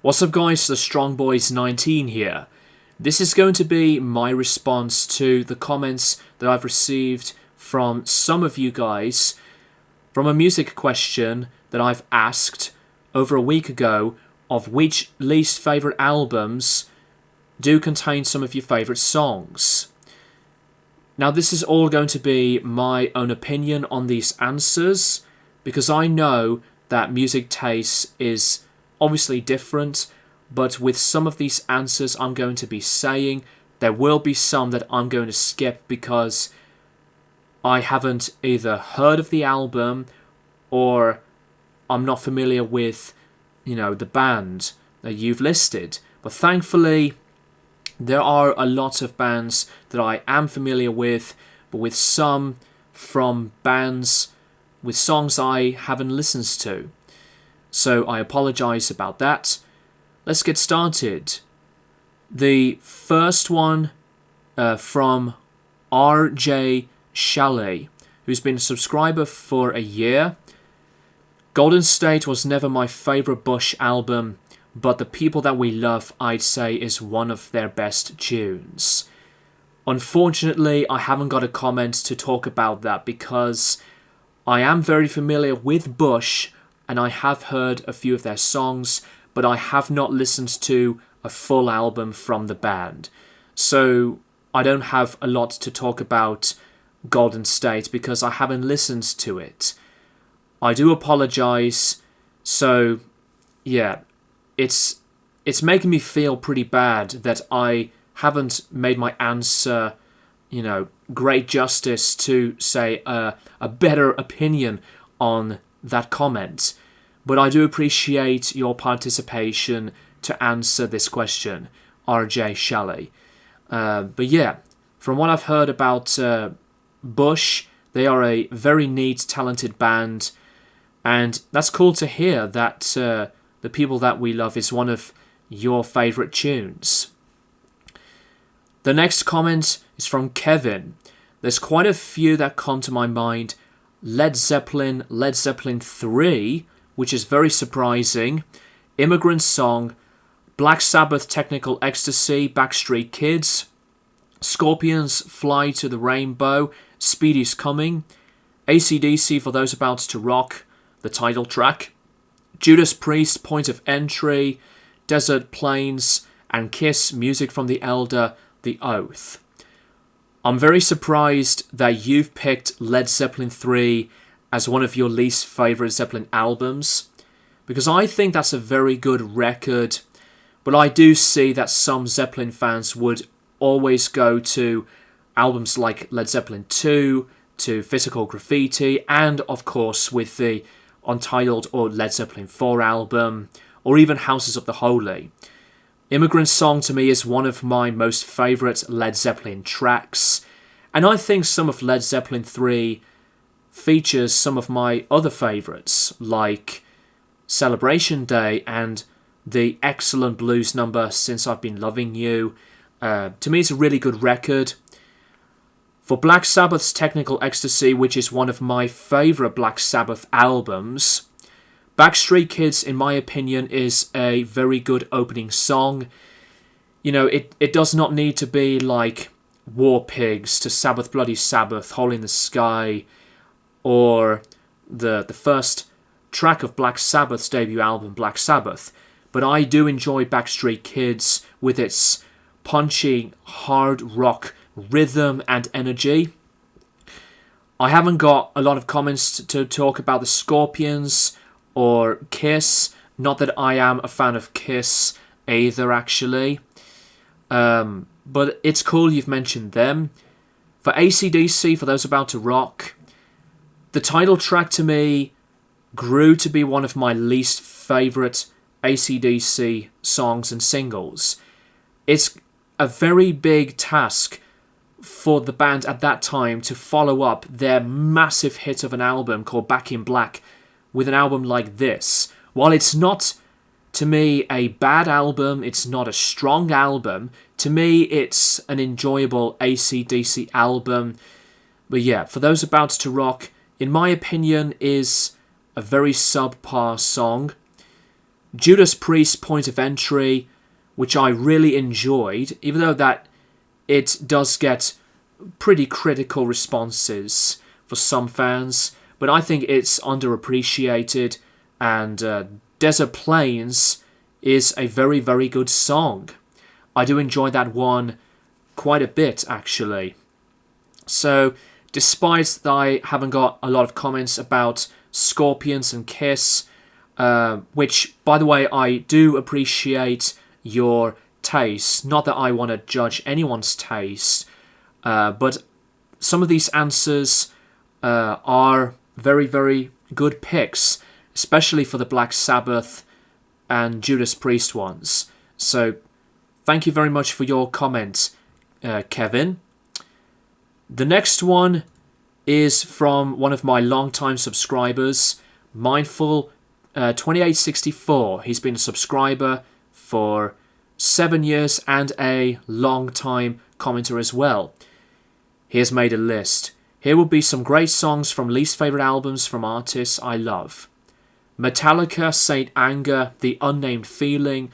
What's up guys, the Strong Boys 19 here. This is going to be my response to the comments that I've received from some of you guys from a music question that I've asked over a week ago of which least favourite albums do contain some of your favourite songs. Now this is all going to be my own opinion on these answers because I know that music taste is obviously different, but with some of these answers I'm going to be saying, there will be some that I'm going to skip because I haven't either heard of the album or I'm not familiar with, the band that you've listed. But thankfully, there are a lot of bands that I am familiar with, but with some from bands with songs I haven't listened to. So I apologize about that. Let's get started. The first one from RJ Chalet, who's been a subscriber for a year. Golden State was never my favorite Bush album, but The People That We Love, I'd say, is one of their best tunes. Unfortunately, I haven't got a comment to talk about that because I am very familiar with Bush, and I have heard a few of their songs, but I have not listened to a full album from the band. So I don't have a lot to talk about Golden State because I haven't listened to it. I do apologize. So yeah, it's making me feel pretty bad that I haven't made my answer, great justice to say a better opinion on that comment. But I do appreciate your participation to answer this question, RJ Chalet. But yeah, from what I've heard about Bush, they are a very neat, talented band. And that's cool to hear that The People That We Love is one of your favourite tunes. The next comment is from Kevin. There's quite a few that come to my mind. Led Zeppelin 3, which is very surprising. Immigrant Song, Black Sabbath Technical Ecstasy, Backstreet Kids, Scorpions Fly to the Rainbow, Speedy's Coming, AC/DC For Those About to Rock, the title track, Judas Priest Point of Entry, Desert Plains, and Kiss Music from the Elder, The Oath. I'm very surprised that you've picked Led Zeppelin 3 as one of your least favourite Zeppelin albums, because I think that's a very good record, but I do see that some Zeppelin fans would always go to albums like Led Zeppelin 2, to Physical Graffiti, and of course with the Untitled or Led Zeppelin 4 album, or even Houses of the Holy. Immigrant Song to me is one of my most favourite Led Zeppelin tracks, and I think some of Led Zeppelin 3 features some of my other favourites, like Celebration Day and the excellent blues number Since I've Been Loving You. To me, it's a really good record. For Black Sabbath's Technical Ecstasy, which is one of my favourite Black Sabbath albums, Backstreet Kids, in my opinion, is a very good opening song. It does not need to be like War Pigs to Sabbath Bloody Sabbath, Hole in the Sky, or the first track of Black Sabbath's debut album, Black Sabbath. But I do enjoy Backstreet Kids with its punchy, hard rock rhythm and energy. I haven't got a lot of comments to talk about the Scorpions or Kiss. Not that I am a fan of Kiss either, actually. But it's cool you've mentioned them. For AC/DC, For Those About to Rock, the title track to me grew to be one of my least favourite AC/DC songs and singles. It's a very big task for the band at that time to follow up their massive hit of an album called Back in Black with an album like this. While it's not, to me, a bad album, it's not a strong album, to me it's an enjoyable AC/DC album. But yeah, For Those About to Rock, in my opinion, is a very subpar song. Judas Priest Point of Entry, which I really enjoyed, even though that it does get pretty critical responses for some fans, but I think it's underappreciated, and Desert Plains is a very, very good song. I do enjoy that one quite a bit, actually. So, despite that I haven't got a lot of comments about Scorpions and Kiss, which, by the way, I do appreciate your taste. Not that I want to judge anyone's taste, but some of these answers are very, very good picks, especially for the Black Sabbath and Judas Priest ones. So, thank you very much for your comment, Kevin. The next one is from one of my long-time subscribers, Mindful 2864. He's been a subscriber for 7 years and a long-time commenter as well. He has made a list. Here will be some great songs from least favourite albums from artists I love. Metallica, Saint Anger, The Unnamed Feeling,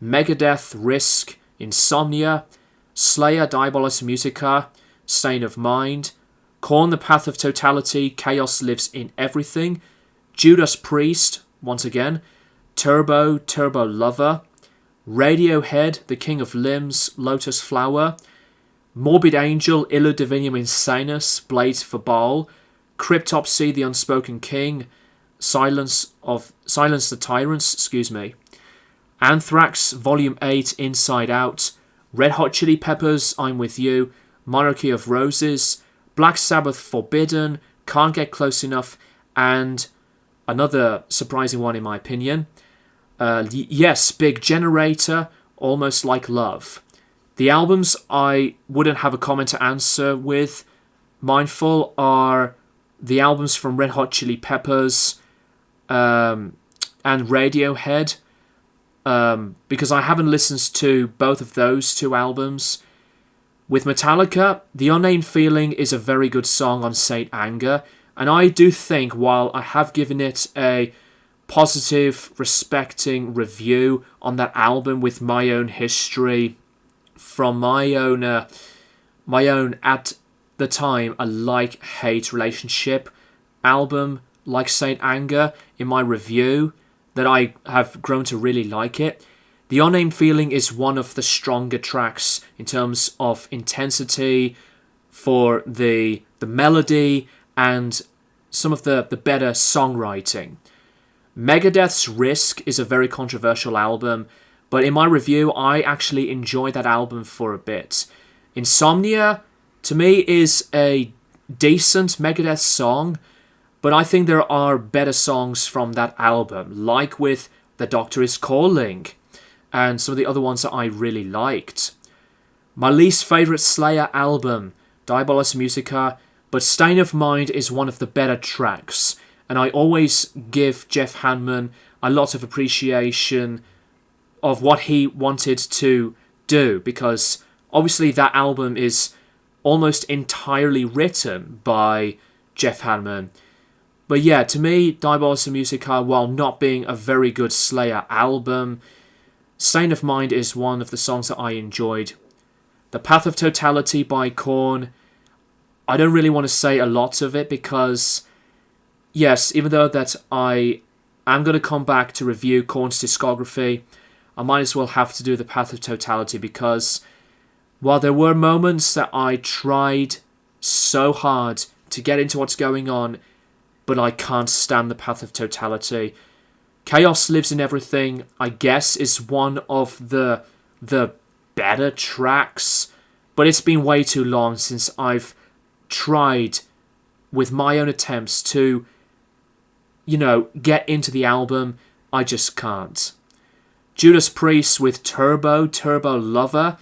Megadeth, Risk, Insomnia, Slayer, Diabolus Musica, Stain of Mind, Korn, The Path of Totality, Chaos Lives in Everything, Judas Priest, once again, Turbo, Turbo Lover, Radiohead, The King of Limbs, Lotus Flower, Morbid Angel, Illu Divinium Insanus, Blades for Baal, Cryptopsy, The Unspoken King, Silence the Tyrants, Anthrax, Volume 8, Inside Out, Red Hot Chili Peppers, I'm With You, Monarchy of Roses, Black Sabbath, Forbidden, Can't Get Close Enough, and another surprising one in my opinion, yes, Big Generator, Almost Like Love. The albums I wouldn't have a comment to answer with, Mindful, are the albums from Red Hot Chili Peppers and Radiohead, because I haven't listened to both of those two albums. With Metallica, The Unnamed Feeling is a very good song on Saint Anger, and I do think, while I have given it a positive, respecting review on that album with my own history from my own at the time a like-hate relationship album like Saint Anger in my review, that I have grown to really like it. The Unnamed Feeling is one of the stronger tracks in terms of intensity, for the melody, and some of the better songwriting. Megadeth's Risk is a very controversial album, but in my review, I actually enjoyed that album for a bit. Insomnia, to me, is a decent Megadeth song, but I think there are better songs from that album, like with The Doctor Is Calling, and some of the other ones that I really liked. My least favourite Slayer album, Diabolus Musica, but Stain of Mind is one of the better tracks, and I always give Jeff Hanneman a lot of appreciation of what he wanted to do, because obviously that album is almost entirely written by Jeff Hanneman. But yeah, to me, Diabolus Musica, while not being a very good Slayer album, Stain of Mind is one of the songs that I enjoyed. The Path of Totality by Korn, I don't really want to say a lot of it, because yes, even though that I am going to come back to review Korn's discography, I might as well have to do The Path of Totality, because while there were moments that I tried so hard to get into what's going on, but I can't stand The Path of Totality. Chaos Lives in Everything, I guess, is one of the better tracks, but it's been way too long since I've tried with my own attempts to, get into the album. I just can't. Judas Priest with Turbo Lover.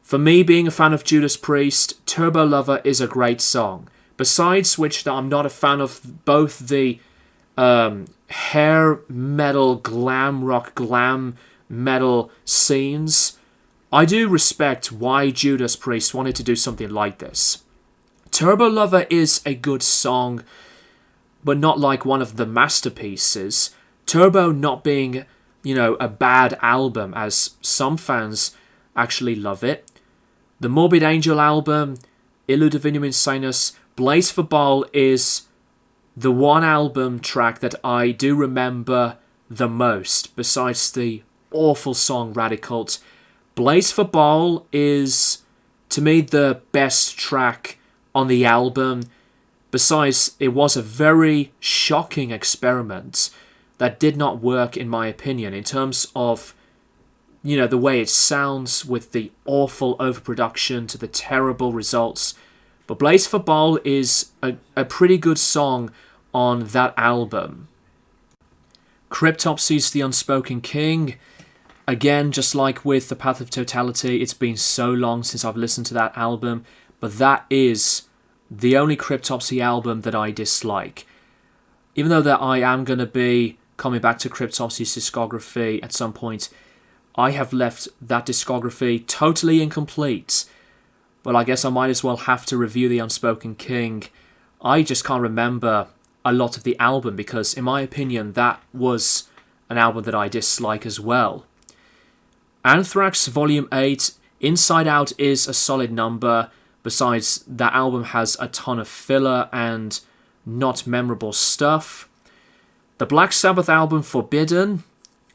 For me, being a fan of Judas Priest, Turbo Lover is a great song. Besides which, I'm not a fan of both the hair metal, glam metal scenes. I do respect why Judas Priest wanted to do something like this. Turbo Lover is a good song, but not like one of the masterpieces. Turbo not being a bad album, as some fans actually love it. The Morbid Angel album, Illud Divinum Insanus, Blaze for Baal is the one album track that I do remember the most, besides the awful song Radicult. Blaze for Baal is, to me, the best track on the album. Besides, it was a very shocking experiment that did not work, in my opinion, in terms of, the way it sounds, with the awful overproduction to the terrible results. But Blaze for Baal is a pretty good song on that album. Cryptopsy's The Unspoken King. Again, just like with The Path of Totality, it's been so long since I've listened to that album, but that is the only Cryptopsy album that I dislike. Even though that I am going to be coming back to Cryptopsy's discography at some point, I have left that discography totally incomplete. But I guess I might as well have to review The Unspoken King. I just can't remember a lot of the album because, in my opinion, that was an album that I dislike as well. Anthrax Volume 8, Inside Out is a solid number. Besides, that album has a ton of filler and not memorable stuff. The Black Sabbath album Forbidden,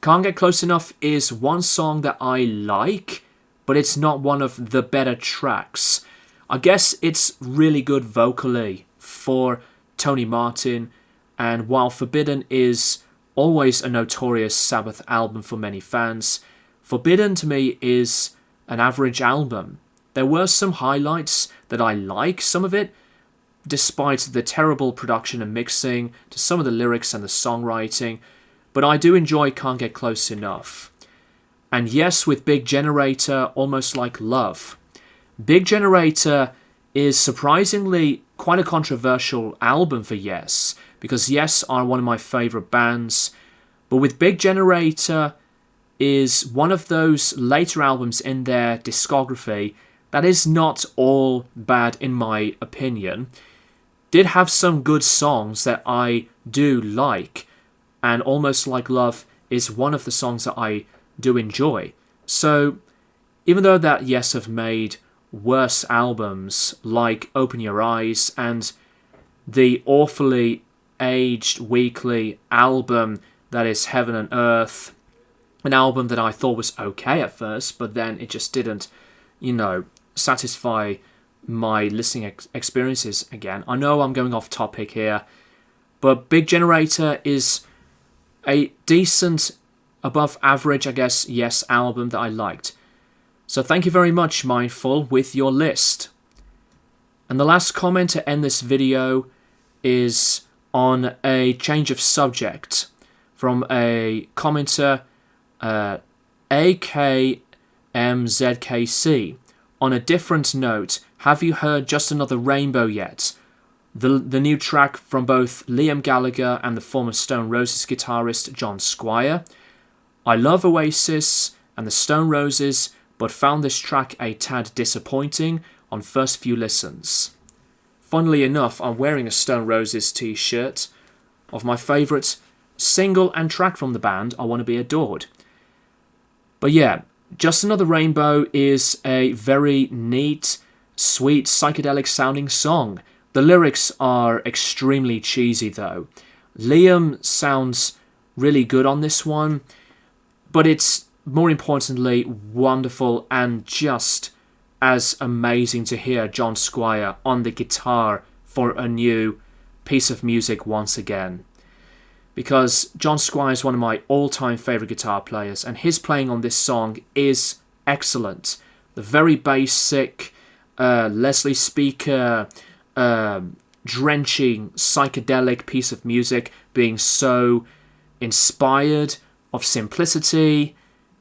Can't Get Close Enough, is one song that I like, but it's not one of the better tracks. I guess it's really good vocally for Tony Martin, and while Forbidden is always a notorious Sabbath album for many fans, Forbidden to me is an average album. There were some highlights that I like, some of it, despite the terrible production and mixing, to some of the lyrics and the songwriting, but I do enjoy Can't Get Close Enough. And yes, with Big Generator, Almost Like Love. Big Generator is surprisingly quite a controversial album for Yes, because Yes are one of my favourite bands, but with Big Generator is one of those later albums in their discography that is not all bad in my opinion. Did have some good songs that I do like, and Almost Like Love is one of the songs that I do enjoy. So even though that Yes have made worse albums like Open Your Eyes and the awfully aged weekly album that is Heaven and Earth, an album that I thought was okay at first, but then it just didn't, satisfy my listening experiences again. I know I'm going off topic here, but Big Generator is a decent, above average, I guess, Yes album that I liked. So thank you very much, Mindful, with your list. And the last comment to end this video is on a change of subject from a commenter, AKMZKC. On a different note, have you heard Just Another Rainbow yet? The new track from both Liam Gallagher and the former Stone Roses guitarist John Squire. I love Oasis and the Stone Roses, but found this track a tad disappointing on first few listens. Funnily enough, I'm wearing a Stone Roses t-shirt of my favourite single and track from the band, I Want to Be Adored. But yeah, Just Another Rainbow is a very neat, sweet, psychedelic sounding song. The lyrics are extremely cheesy though. Liam sounds really good on this one, but it's more importantly wonderful and just as amazing to hear John Squire on the guitar for a new piece of music once again. Because John Squire is one of my all-time favourite guitar players, and his playing on this song is excellent. The very basic Leslie Speaker drenching psychedelic piece of music being so inspired of simplicity.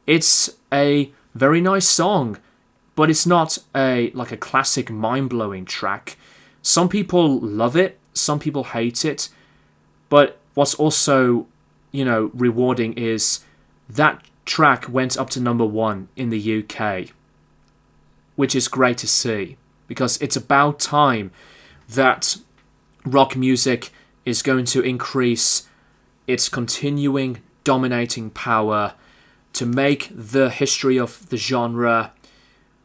It's a very nice song, but it's not a classic mind-blowing track. Some people love it, some people hate it, but what's also, rewarding is that track went up to number 1 in the UK, which is great to see, because it's about time that rock music is going to increase its continuing dominating power to make the history of the genre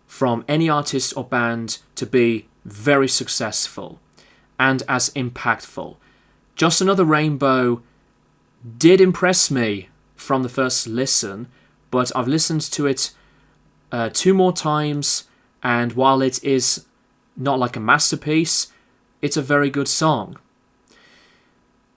from any artist or band to be very successful and as impactful. Just Another Rainbow did impress me from the first listen, but I've listened to it 2 more times, and while it is not like a masterpiece, it's a very good song.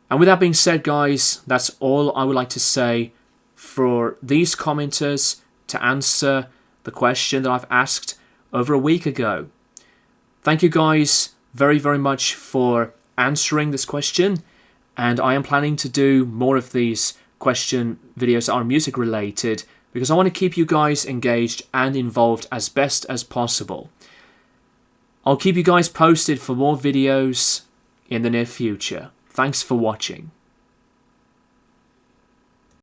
And with that being said, guys, that's all I would like to say for these commenters to answer the question that I've asked over a week ago. Thank you guys very, very much for answering this question, and I am planning to do more of these question videos that are music related because I want to keep you guys engaged and involved as best as possible. I'll keep you guys posted for more videos in the near future. Thanks for watching.